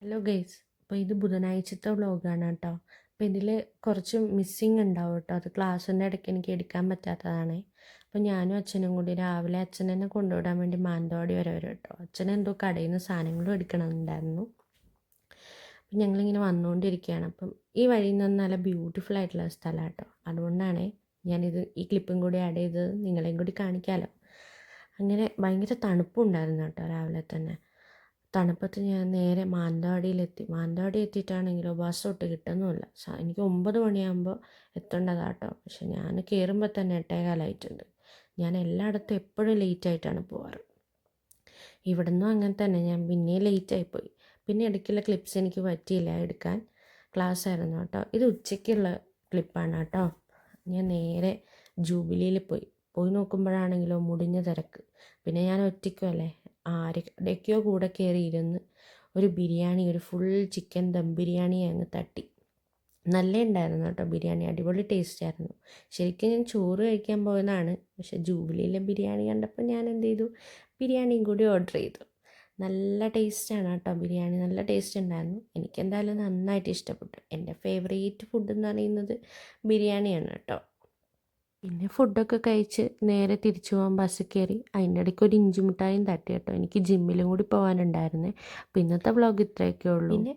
Hello guys, അപ്പോൾ ഇത് ബുധനാഴ്ചത്തെ വ്ളോഗാണ് കേട്ടോ. അപ്പോൾ ഇതിൽ കുറച്ച് മിസ്സിങ് ഉണ്ടാവും കേട്ടോ. അത് ക്ലാസ്സിൻ്റെ ഇടയ്ക്ക് എനിക്ക് എടുക്കാൻ പറ്റാത്തതാണ്. അപ്പോൾ ഞാനും അച്ഛനും കൂടി രാവിലെ അച്ഛനെന്നെ കൊണ്ടുവിടാൻ വേണ്ടി മാനന്തവാടി വരെ വരും കേട്ടോ. അച്ഛൻ എന്തോ കടയിൽ നിന്ന് സാധനങ്ങളും എടുക്കണമെന്നുണ്ടായിരുന്നു. അപ്പം ഞങ്ങളിങ്ങനെ വന്നുകൊണ്ടിരിക്കുകയാണ്. അപ്പം ഈ വഴിയിൽ നിന്ന് നല്ല ബ്യൂട്ടിഫുൾ ആയിട്ടുള്ള സ്ഥലമാണ് കേട്ടോ. അതുകൊണ്ടാണ് ഈ ക്ലിപ്പും കൂടി ആഡ് ചെയ്ത് നിങ്ങളെയും കൂടി കാണിക്കാമല്ലോ. അങ്ങനെ ഭയങ്കര തണുപ്പുണ്ടായിരുന്നു കേട്ടോ രാവിലെ തന്നെ. തണുപ്പത്ത് ഞാൻ നേരെ മാനന്തവാടി എത്തിയിട്ടാണെങ്കിലോ ബസ് ഒട്ട് കിട്ടുന്നുമില്ല. എനിക്ക് 9 മണിയാകുമ്പോൾ എത്തേണ്ടതാണ് കേട്ടോ. പക്ഷെ ഞാൻ കയറുമ്പോൾ തന്നെ 8:15 ഞാൻ എല്ലായിടത്തും എപ്പോഴും ലേറ്റായിട്ടാണ് പോവാറ്. ഇവിടെ നിന്നും അങ്ങനെ തന്നെ, ഞാൻ പിന്നെയും ലേറ്റായിപ്പോയി. പിന്നെ ഇടയ്ക്കുള്ള ക്ലിപ്സ് എനിക്ക് പറ്റിയില്ല എടുക്കാൻ, ക്ലാസ് ആയിരുന്നു കേട്ടോ. ഇത് ഉച്ചയ്ക്കുള്ള ക്ലിപ്പാണ് കേട്ടോ. ഞാൻ നേരെ ജൂബിലിയിൽ പോയി നോക്കുമ്പോഴാണെങ്കിലോ മുടിഞ്ഞ തിരക്ക്. പിന്നെ ഞാൻ ഒറ്റയ്ക്കുമല്ലേ, ആരുടെയൊക്കെയോ കൂടെ കയറിയിരുന്ന് ഒരു ബിരിയാണി, ഒരു ഫുൾ ചിക്കൻ ദം ബിരിയാണി അങ്ങ് തട്ടി. നല്ല ഉണ്ടായിരുന്നു കേട്ടോ ബിരിയാണി, അടിപൊളി ടേസ്റ്റ് ആയിരുന്നു. ശരിക്കും ഞാൻ ചോറ് കഴിക്കാൻ പോയതാണ്, പക്ഷേ ജൂബിലിയിലെ ബിരിയാണി കണ്ടപ്പോൾ ഞാൻ എന്ത് ചെയ്തു, ബിരിയാണിയും കൂടി ഓർഡർ ചെയ്തു. നല്ല ടേസ്റ്റാണ് കേട്ടോ ബിരിയാണി, നല്ല ടേസ്റ്റ് ഉണ്ടായിരുന്നു. എനിക്കെന്തായാലും നന്നായിട്ട് ഇഷ്ടപ്പെട്ടു. എൻ്റെ ഫേവറേറ്റ് ഫുഡ് എന്ന് പറയുന്നത് ബിരിയാണിയാണ് കേട്ടോ. പിന്നെ ഫുഡൊക്കെ കഴിച്ച് നേരെ തിരിച്ചു പോകാൻ ബസ്സിൽ കയറി. അതിൻ്റെ ഇടയ്ക്ക് ഒരു ഇഞ്ചി മിഠായും തട്ടി കേട്ടോ. എനിക്ക് ജിമ്മിലും കൂടി പോകാനുണ്ടായിരുന്നേ. അപ്പോൾ ഇന്നത്തെ വ്ളോഗ് ഇത്രയൊക്കെ ഉള്ളൂ. പിന്നെ